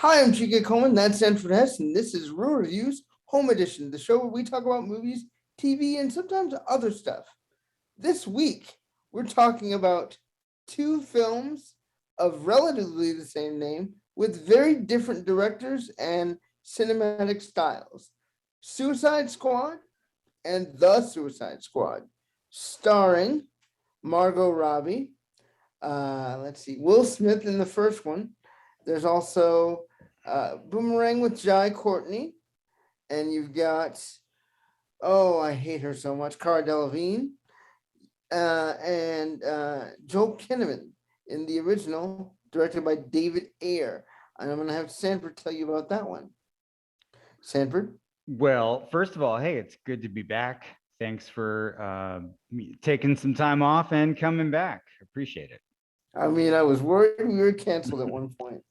Hi, I'm Chike Coleman. That's Sanford Hess, and this is Real Reviews Home Edition, the show where we talk about movies, TV, and sometimes other stuff. This week, we're talking about two films of relatively the same name with very different directors and cinematic styles. Suicide Squad and The Suicide Squad, starring Margot Robbie. Let's see, Will Smith in the first one. There's also Boomerang with Jai Courtney, and you've got I hate her so much, Cara Delevingne, and Joel Kinnaman in the original, directed by David Ayer. And I'm gonna have Sanford tell you about that one. Sanford. Well, first of all, hey, it's good to be back. Thanks for taking some time off and coming back. Appreciate it. I mean, I was worried we were canceled at one point.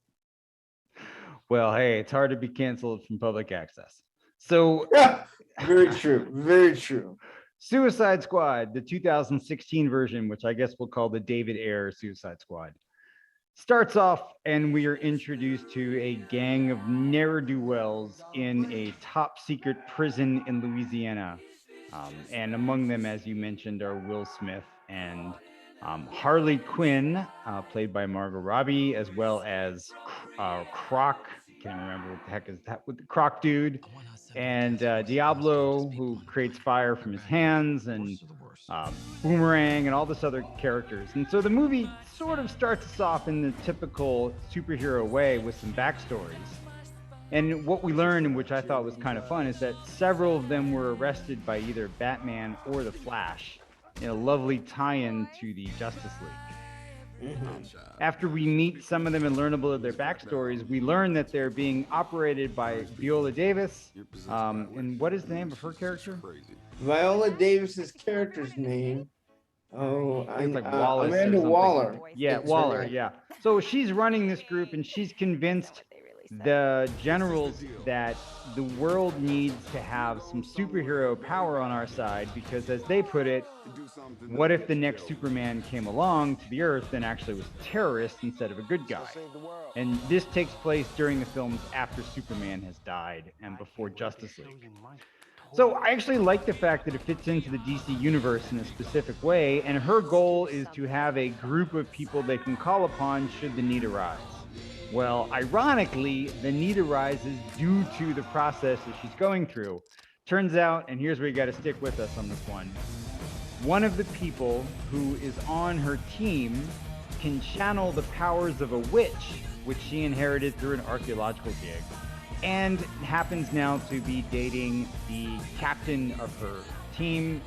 Well, hey, it's hard to be canceled from public access. So, Yeah, very true. Very true. Suicide Squad, the 2016 version, which I guess we'll call the David Ayer Suicide Squad, starts off and we are introduced to a gang of ne'er-do-wells in a top secret prison in Louisiana. And among them, as you mentioned, are Will Smith and Harley Quinn, played by Margot Robbie, as well as Croc. I can't remember what the heck is that with the Croc dude, and Diablo, who creates fire from his hands, and Boomerang, and all this other characters. And so the movie sort of starts us off in the typical superhero way with some backstories. And what we learned, and which I thought was kind of fun, is that several of them were arrested by either Batman or the Flash in a lovely tie-in to the Justice League. After we meet some of them and learn a little of their backstories, we learn that they're being operated by Viola Davis. And what is the name of her character? Viola Davis's character's name. Oh, I think it's like Wallace. Amanda Waller. Yeah, Waller. Yeah. So she's running this group, and she's convinced the generals that the world needs to have some superhero power on our side because, as they put it, what if the next Superman came along to the Earth and actually was a terrorist instead of a good guy? And this takes place during the films after Superman has died and before Justice League. So I actually like the fact that it fits into the DC universe in a specific way, and her goal is to have a group of people they can call upon should the need arise. Well, ironically, the need arises due to the process that she's going through. Turns out, and here's where you got to stick with us on this one of the people who is on her team can channel the powers of a witch, which she inherited through an archaeological dig, and happens now to be dating the captain of her team,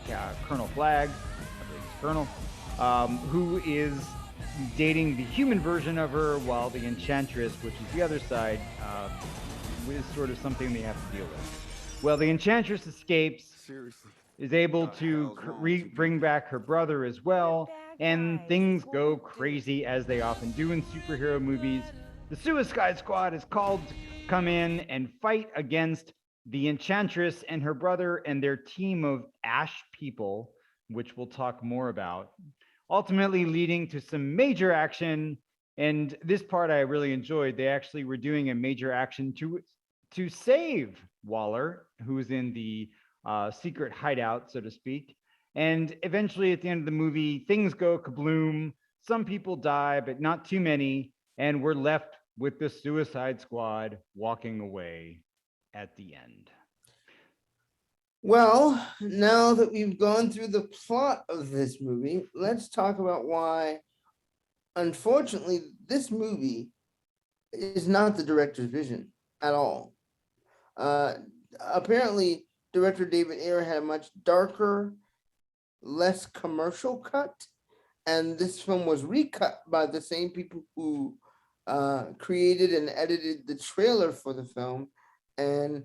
Colonel Flag, I believe it's Colonel, who is dating the human version of her, while the Enchantress, which is the other side, is sort of something they have to deal with. Well, the Enchantress escapes, is able to bring back her brother as well, and things go crazy as they often do in superhero movies. The Suicide Squad is called to come in and fight against the Enchantress and her brother and their team of ash people, which we'll talk more about, ultimately leading to some major action. And this part I really enjoyed. They actually were doing a major action to save Waller, who's in the secret hideout, so to speak. And eventually, at the end of the movie, things go kabloom. Some people die, but not too many. And we're left with the Suicide Squad walking away at the end. Well, now that we've gone through the plot of this movie, let's talk about why, unfortunately, this movie is not the director's vision at all. Apparently, director David Ayer had a much darker, less commercial cut, and this film was recut by the same people who created and edited the trailer for the film, and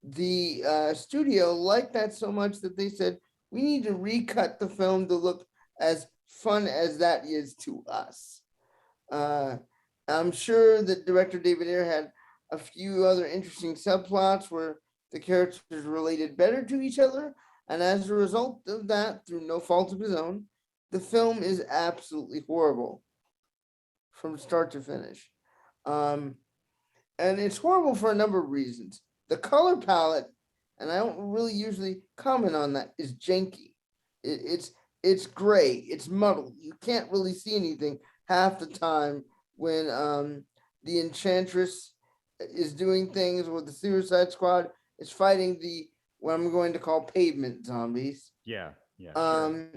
the studio liked that so much that they said, we need to recut the film to look as fun as that is to us. I'm sure that director David Ayer had a few other interesting subplots where the characters related better to each other, and as a result of that, through no fault of his own, the film is absolutely horrible from start to finish. and it's horrible for a number of reasons. The color palette, and I don't really usually comment on that, is janky. It's gray, it's muddled. You can't really see anything half the time when the Enchantress is doing things, with the Suicide Squad is fighting the what I'm going to call pavement zombies. Yeah, yeah, sure. Um,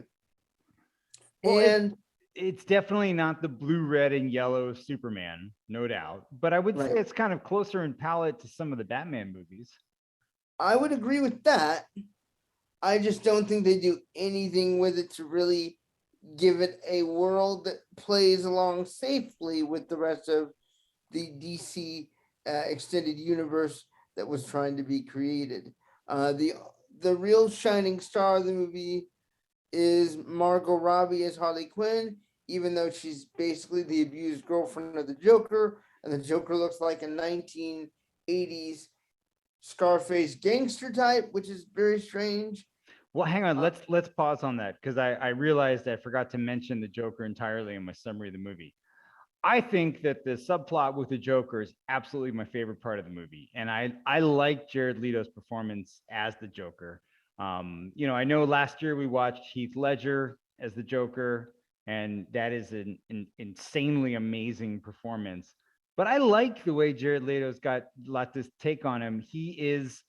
Well, and it's definitely not the blue, red, and yellow Superman, no doubt. But I would say right, it's kind of closer in palette to some of the Batman movies. I would agree with that. I just don't think they do anything with it to really give it a world that plays along safely with the rest of the DC extended universe that was trying to be created. The real shining star of the movie is Margot Robbie as Harley Quinn, even though she's basically the abused girlfriend of the Joker, and the Joker looks like a 1980s Scarface gangster type, which is very strange. Well, hang on. Uh, Let's pause on that because I realized I forgot to mention the Joker entirely in my summary of the movie. I think that the subplot with the Joker is absolutely my favorite part of the movie, and I like Jared Leto's performance as the Joker. I know last year we watched Heath Ledger as the Joker, and that is an insanely amazing performance. But I like the way Jared Leto's got this take on him. He is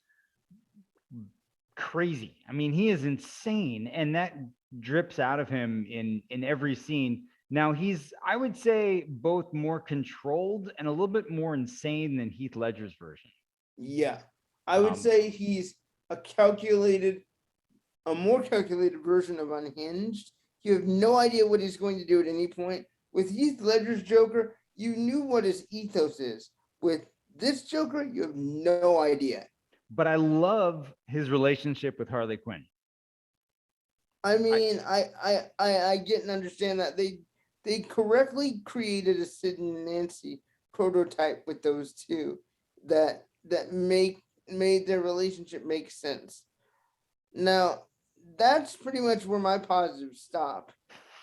crazy. I mean, he is insane, and that drips out of him in every scene. Now he's, I would say, both more controlled and a little bit more insane than Heath Ledger's version. yeah, I would Um, say he's a calculated, a more calculated version of Unhinged. You have no idea what he's going to do at any point. With Heath Ledger's Joker, you knew what his ethos is. With this Joker, you have no idea. but I love his relationship with Harley Quinn. I I, mean, I get and understand that they correctly created a Sid and Nancy prototype with those two that made their relationship make sense. Now, that's pretty much where my positives stop,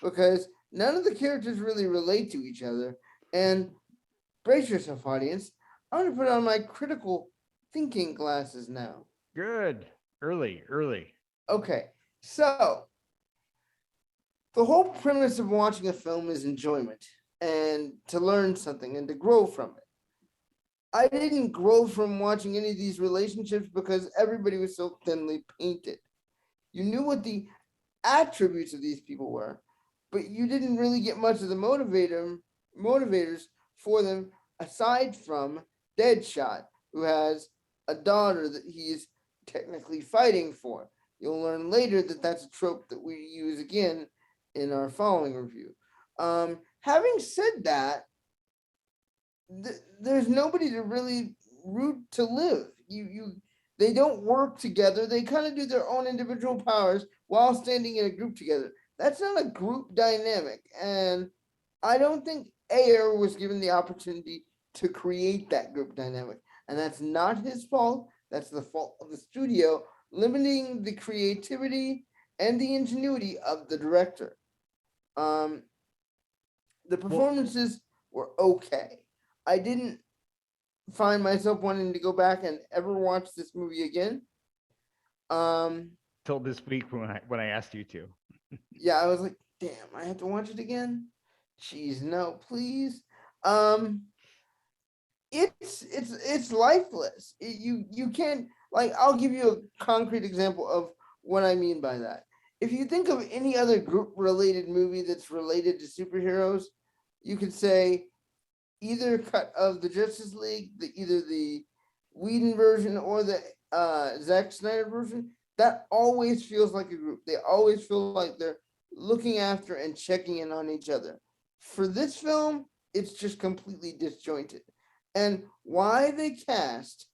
because none of the characters really relate to each other. And brace yourself, audience. I'm gonna put on my critical thinking glasses now. good, early, early. Okay, so the whole premise of watching a film is enjoyment and to learn something and to grow from it. I didn't grow from watching any of these relationships because everybody was so thinly painted. You knew what the attributes of these people were, but you didn't really get much of the motivators for them aside from Deadshot, who has a daughter that he is technically fighting for. You'll learn later that that's a trope that we use again in our following review. Having said that, there's nobody to really root to live. They don't work together. They kind of do their own individual powers while standing in a group together. That's not a group dynamic, and I don't think Ayer was given the opportunity to create that group dynamic, and that's not his fault. That's the fault of the studio limiting the creativity and the ingenuity of the director. Um, the Well, performances were okay. I didn't find myself wanting to go back and ever watch this movie again. Um, till this week when I asked you to. yeah, I was like, damn, I have to watch it again. Jeez, no, please. Um, it's lifeless. You can't, like, I'll give you a concrete example of what I mean by that. If you think of any other group related movie that's related to superheroes, you could say either cut of the Justice League, either the Whedon version or the Zack Snyder version, that always feels like a group. They always feel like they're looking after and checking in on each other. For this film, it's just completely disjointed. And why they cast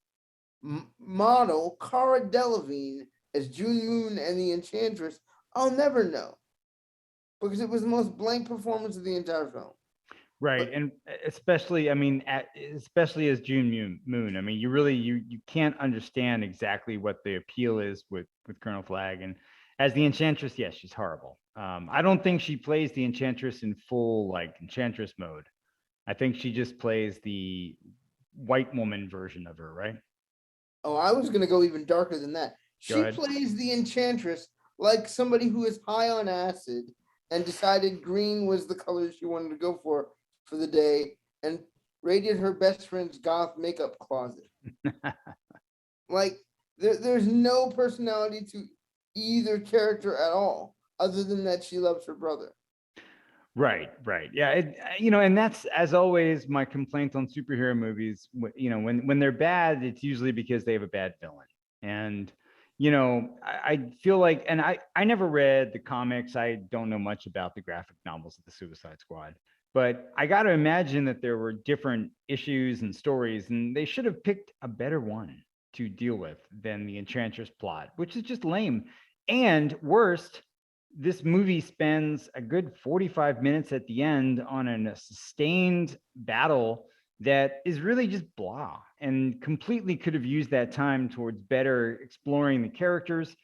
model Cara Delevingne as June Moon and the Enchantress, I'll never know, because it was the most blank performance of the entire film. Right, But and especially, I mean, especially as Moon. I mean, you can't understand exactly what the appeal is with Colonel Flag, and as the Enchantress, yes, she's horrible. I don't think she plays the Enchantress in full like Enchantress mode. I think she just plays white woman version of her, right? Oh, I was going to go even darker than that. She plays the Enchantress like somebody who is high on acid and decided green was the color she wanted to go for the day and raided her best friend's goth makeup closet. Like, there's no personality to either character at all, other than that she loves her brother. Right. Yeah. And that's, as always, my complaint on superhero movies. When they're bad, it's usually because they have a bad villain. And, I feel like, and I never read the comics. I don't know much about the graphic novels of the Suicide Squad, but I got to imagine that there were different issues and stories, and they should have picked a better one to deal with than the Enchantress plot, which is just lame. And worst, this movie spends a good 45 minutes at the end on a sustained battle that is really just blah, and completely could have used that time towards better exploring the characters,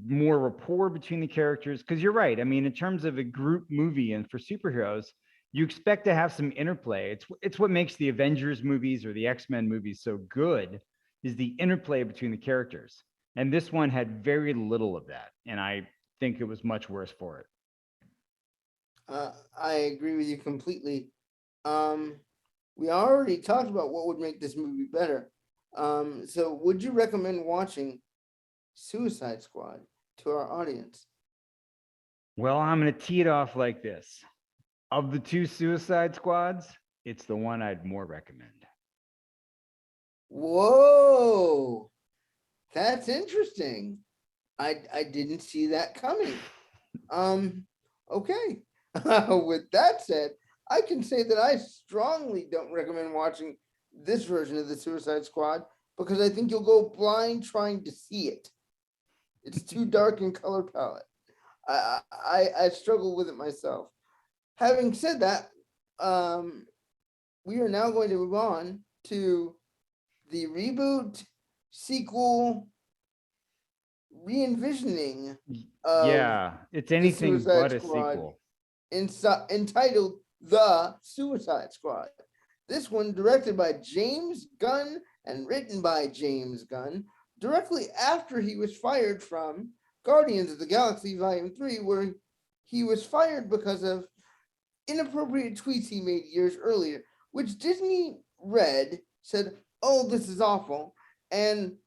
more rapport between the characters. Because you're right. I mean, in terms of a group movie and for superheroes, you expect to have some interplay. It's what makes the Avengers movies or the X-Men movies so good, is the interplay between the characters. And this one had very little of that. And I think it was much worse for it. I agree with you completely. We already talked about what would make this movie better. So would you recommend watching Suicide Squad to our audience? Well, I'm going to tee it off like this. Of the two Suicide Squads, it's the one I'd more recommend. Whoa, that's interesting. I didn't see that coming. Okay. With that said, I can say that I strongly don't recommend watching this version of the Suicide Squad because I think you'll go blind trying to see it. It's too dark in color palette. I struggle with it myself. Having said that, we are now going to move on to the reboot, sequel, re-envisioning of it's anything but a Squad, sequel. Entitled The Suicide Squad. This one directed by James Gunn and written by James Gunn directly after he was fired from Guardians of the Galaxy Volume 3, where he was fired because of inappropriate tweets he made years earlier, which Disney read, said, "Oh, this is awful," and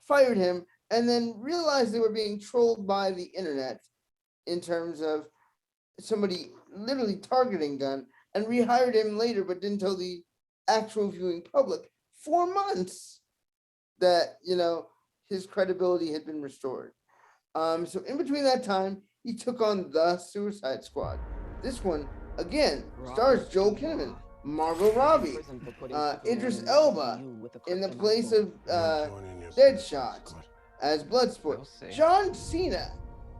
fired him, and then realized they were being trolled by the internet in terms of somebody literally targeting Gunn, and rehired him later, but didn't tell the actual viewing public 4 months that, his credibility had been restored. So in between that time, he took on The Suicide Squad. This one, again, stars Joel Kinnaman, Margot Robbie, Idris Elba in the place of Deadshot as Bloodsport, John Cena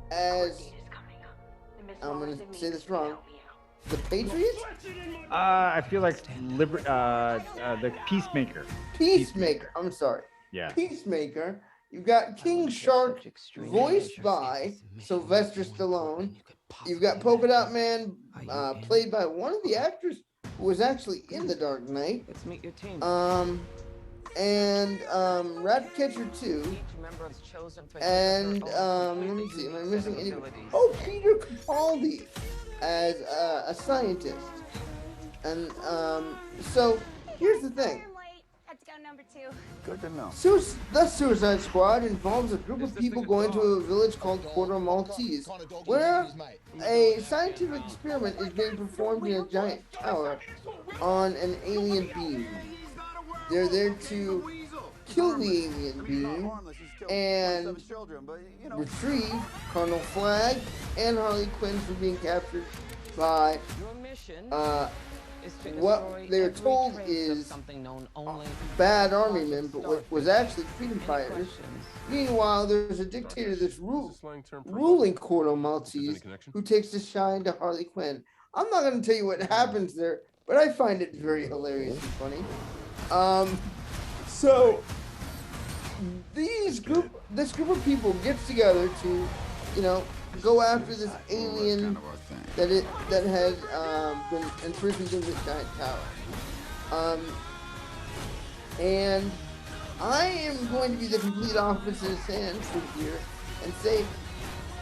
as, I'm going to say this wrong, the Patriot? I feel like the Peacemaker. Peacemaker, I'm sorry. Yeah. Peacemaker. You've got King Shark, voiced by Sylvester Stallone. You've got Polka Dot Man, played by one of the actors who was actually in The Dark Knight. Let's meet your team. And Ratcatcher 2. And let me see, am I missing any? Oh, Peter Capaldi as a scientist. And so here's the thing. Good to know. The Suicide Squad involves a group of people going to a village called Corto Maltese, where a scientific experiment is being performed in a giant tower on an alien beam. They're there to kill the alien beam and retrieve Colonel Flag and Harley Quinn from being captured by what they're told is bad army men, but what was actually freedom fighters. Meanwhile, there's a dictator that's ruling Corto Maltese who takes a shine to Harley Quinn. I'm not going to tell you what happens there, but I find it very hilarious and funny. So this group of people gets together to, go after this alien that has been imprisoned in this giant tower. And I am going to be the complete opposite of Sanford here and say,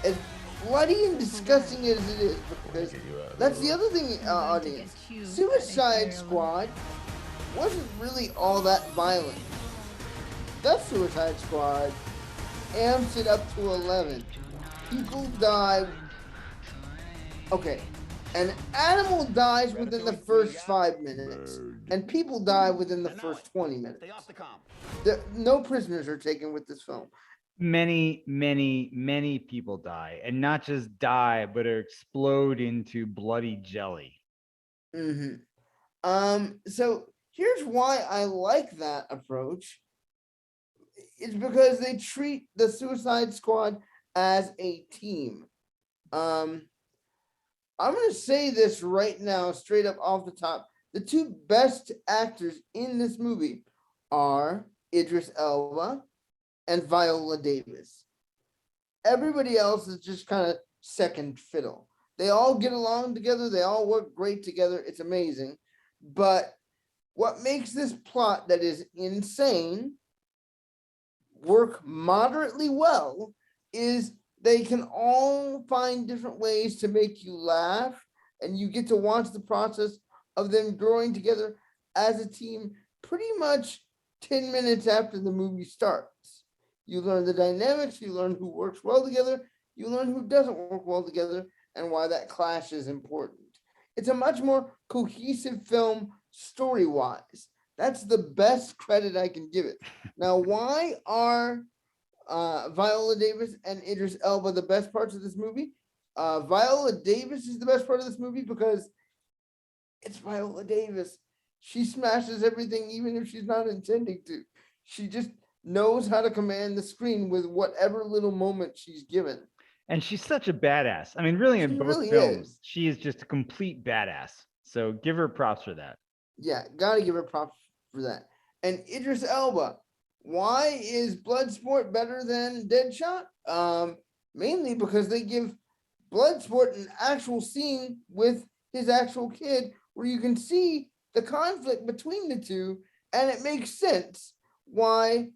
as bloody and disgusting as it is, because that's the other thing, audience. Suicide Squad wasn't really all that violent. The Suicide Squad amps it up to 11. People die. Okay. An animal dies within the first 5 minutes, and people die within the first 20 minutes. No prisoners are taken with this film. Many people die, and not just die, but explode into bloody jelly. So here's why I like that approach. It's because they treat the Suicide Squad as a team. I'm going to say this right now, straight up off the top. The two best actors in this movie are Idris Elba and Viola Davis. Everybody else is just kind of second fiddle. They all get along together. They all work great together. It's amazing. But what makes this plot that is insane work moderately well is they can all find different ways to make you laugh, and you get to watch the process of them growing together as a team pretty much 10 minutes after the movie starts. You learn the dynamics, you learn who works well together, you learn who doesn't work well together, and why that clash is important. It's a much more cohesive film story-wise. That's the best credit I can give it. Now, why are Viola Davis and Idris Elba the best parts of this movie? Viola Davis is the best part of this movie because it's Viola Davis. She smashes everything, even if she's not intending to. She just knows how to command the screen with whatever little moment she's given. And she's such a badass. I mean, really, in both films, she is just a complete badass. So give her props for that. Yeah, gotta give her props for that. And Idris Elba, why is Bloodsport better than Deadshot? Mainly because they give Bloodsport an actual scene with his actual kid where you can see the conflict between the two, and it makes sense why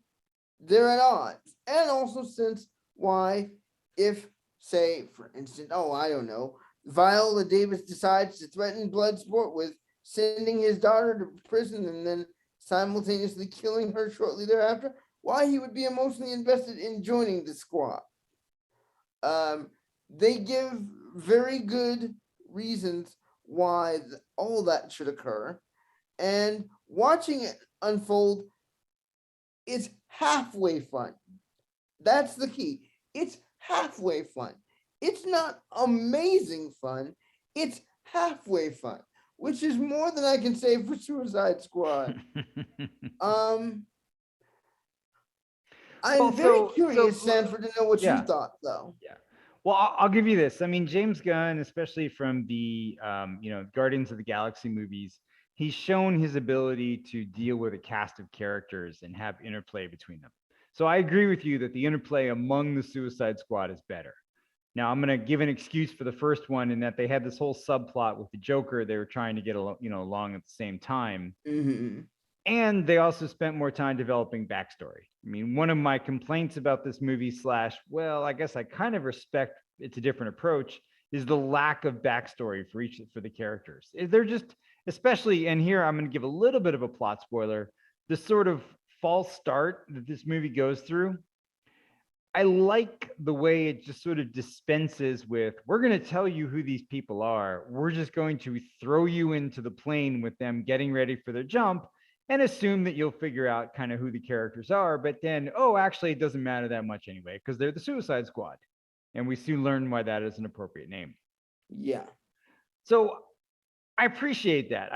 they're at odds. And also sense why, if, say, for instance, I don't know, Viola Davis decides to threaten Bloodsport with sending his daughter to prison and then simultaneously killing her shortly thereafter, why he would be emotionally invested in joining the squad. They give very good reasons why all that should occur, and watching it unfold is halfway fun. That's the key. It's halfway fun. It's not amazing fun. It's halfway fun, which is more than I can say for Suicide Squad. I'm very curious, Sanford, to know what you thought, though. Yeah. Well, I'll give you this. I mean, James Gunn, especially from the Guardians of the Galaxy movies, he's shown his ability to deal with a cast of characters and have interplay between them. So I agree with you that the interplay among the Suicide Squad is better. Now, I'm going to give an excuse for the first one in that they had this whole subplot with the Joker. They were trying to get along at the same time. Mm-hmm. And they also spent more time developing backstory. I mean, one of my complaints about this movie well, I guess I kind of respect it's a different approach, is the lack of backstory for the characters. They're just, especially, and here I'm going to give a little bit of a plot spoiler, the sort of false start that this movie goes through. I like the way it just sort of dispenses with, we're going to tell you who these people are. We're just going to throw you into the plane with them getting ready for their jump and assume that you'll figure out kind of who the characters are. But then, actually, it doesn't matter that much anyway, because they're the Suicide Squad. And we soon learn why that is an appropriate name. Yeah. So I appreciate that.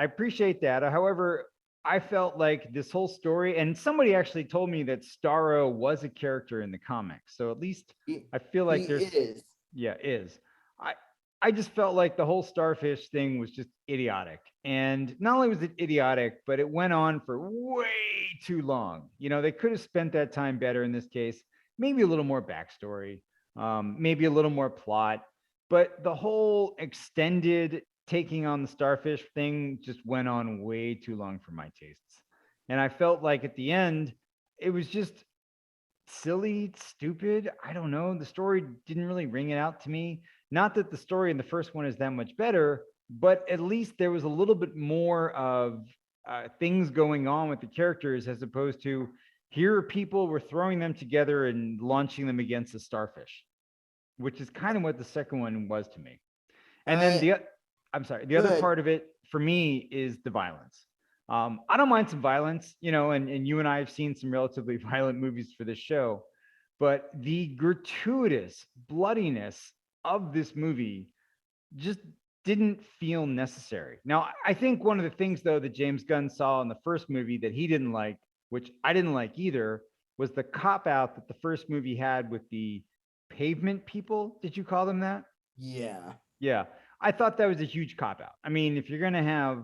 However, I felt like this whole story, and somebody actually told me that Starro was a character in the comics. So at least I feel like is. I just felt like the whole starfish thing was just idiotic. And not only was it idiotic, but it went on for way too long. They could have spent that time better in this case, maybe a little more backstory, maybe a little more plot. But the whole extended taking on the starfish thing just went on way too long for my tastes. And I felt like at the end, it was just silly, stupid. I don't know. The story didn't really ring it out to me. Not that the story in the first one is that much better, but at least there was a little bit more of things going on with the characters as opposed to here are people, we're throwing them together and launching them against a starfish, which is kind of what the second one was to me. And then I'm sorry, the other part of it for me is the violence. I don't mind some violence, and you and I have seen some relatively violent movies for this show, but the gratuitous bloodiness of this movie just didn't feel necessary. Now, I think one of the things, though, that James Gunn saw in the first movie that he didn't like, which I didn't like either, was the cop out that the first movie had with the pavement people. Did you call them that? Yeah. Yeah. I thought that was a huge cop out. I mean, if you're going to have,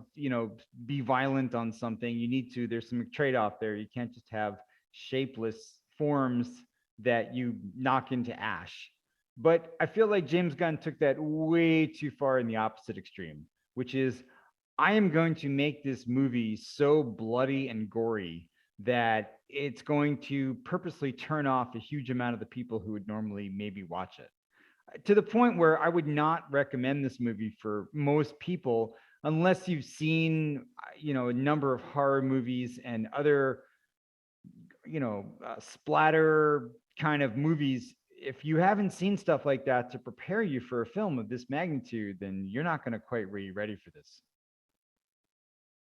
be violent on something, you need to, there's some trade off there. You can't just have shapeless forms that you knock into ash. But I feel like James Gunn took that way too far in the opposite extreme, which is I am going to make this movie so bloody and gory that it's going to purposely turn off a huge amount of the people who would normally maybe watch it, to the point where I would not recommend this movie for most people unless you've seen, a number of horror movies and other, splatter kind of movies. If you haven't seen stuff like that to prepare you for a film of this magnitude, then you're not going to quite be ready for this.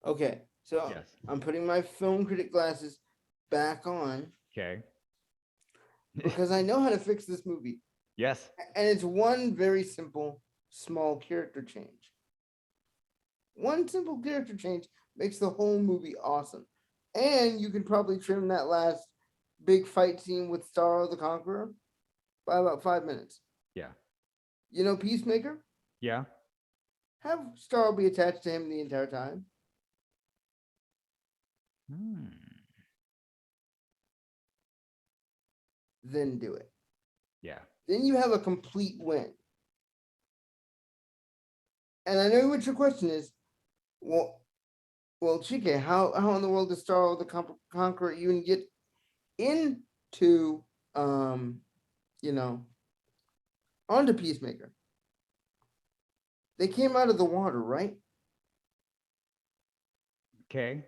Okay, so Yes. I'm putting my film critic glasses back on. Okay. Because I know how to fix this movie. Yes. And it's one very simple, small character change. One simple character change makes the whole movie awesome. And you can probably trim that last big fight scene with Starro the Conqueror by about 5 minutes. Yeah. Peacemaker? Yeah. Have Starro be attached to him the entire time. Then do it. Yeah. Then you have a complete win. And I know what your question is. Well, Chike, how in the world does Starro the Conqueror even get into onto Peacemaker? They came out of the water, right? Okay.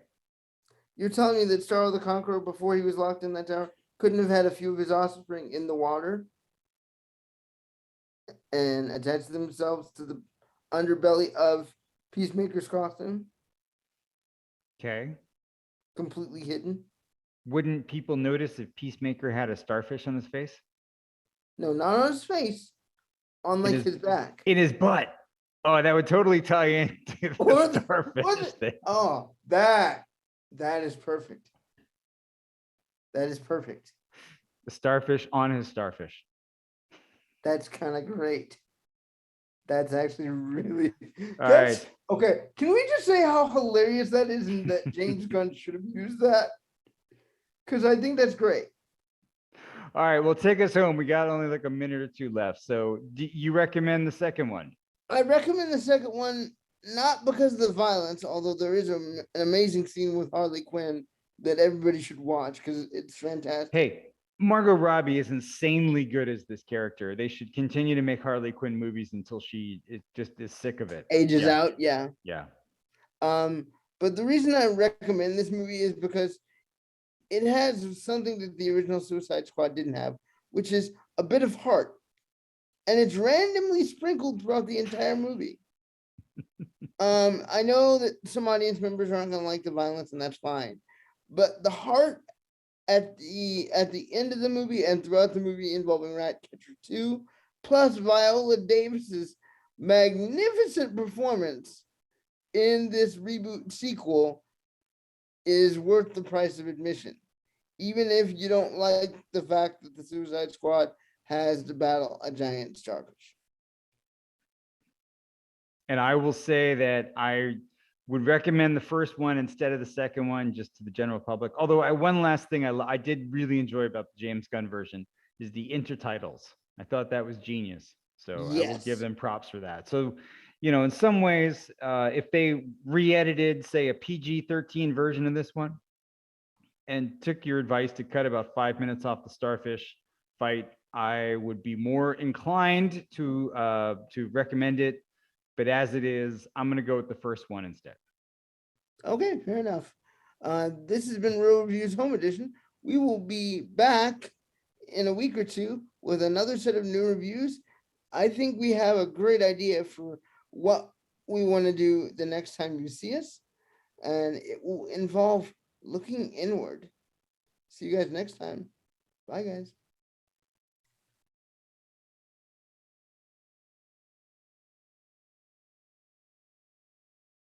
You're telling me that Starro the Conqueror, before he was locked in that tower, couldn't have had a few of his offspring in the water and attached themselves to the underbelly of Peacemaker's costume? Okay. Completely hidden? Wouldn't people notice if Peacemaker had a starfish on his face? No, not on his face. On like his back. In his butt. Oh, that would totally tie into the starfish thing. Oh, that is perfect. That is perfect. The starfish on his starfish. That's kind of great. That's actually really. All right. Okay, can we just say how hilarious that is and that James Gunn should have used that? Because I think that's great. All right, well, take us home. We got only like a minute or two left. So do you recommend the second one? I recommend the second one, not because of the violence, although there is an amazing scene with Harley Quinn that everybody should watch because it's fantastic. Hey, Margot Robbie is insanely good as this character. They should continue to make Harley Quinn movies until she just is sick of it. Ages out, yeah. Yeah. But the reason I recommend this movie is because it has something that the original Suicide Squad didn't have, which is a bit of heart. And it's randomly sprinkled throughout the entire movie. I know that some audience members aren't going to like the violence, and that's fine. But the heart at the end of the movie and throughout the movie involving Ratcatcher 2, plus Viola Davis's magnificent performance in this reboot sequel, is worth the price of admission. Even if you don't like the fact that the Suicide Squad has to battle a giant starfish. And I will say that I would recommend the first one instead of the second one, just to the general public. Although one last thing I did really enjoy about the James Gunn version is the intertitles. I thought that was genius. So yes. I will give them props for that. So, in some ways, if they re-edited, say, a PG-13 version of this one, and took your advice to cut about 5 minutes off the starfish fight, I would be more inclined to recommend it. But as it is, I'm going to go with the first one instead. Okay, fair enough. This has been Real Reviews Home Edition. We will be back in a week or two with another set of new reviews. I think we have a great idea for what we want to do the next time you see us, and it will involve looking inward. See you guys next time. Bye, guys.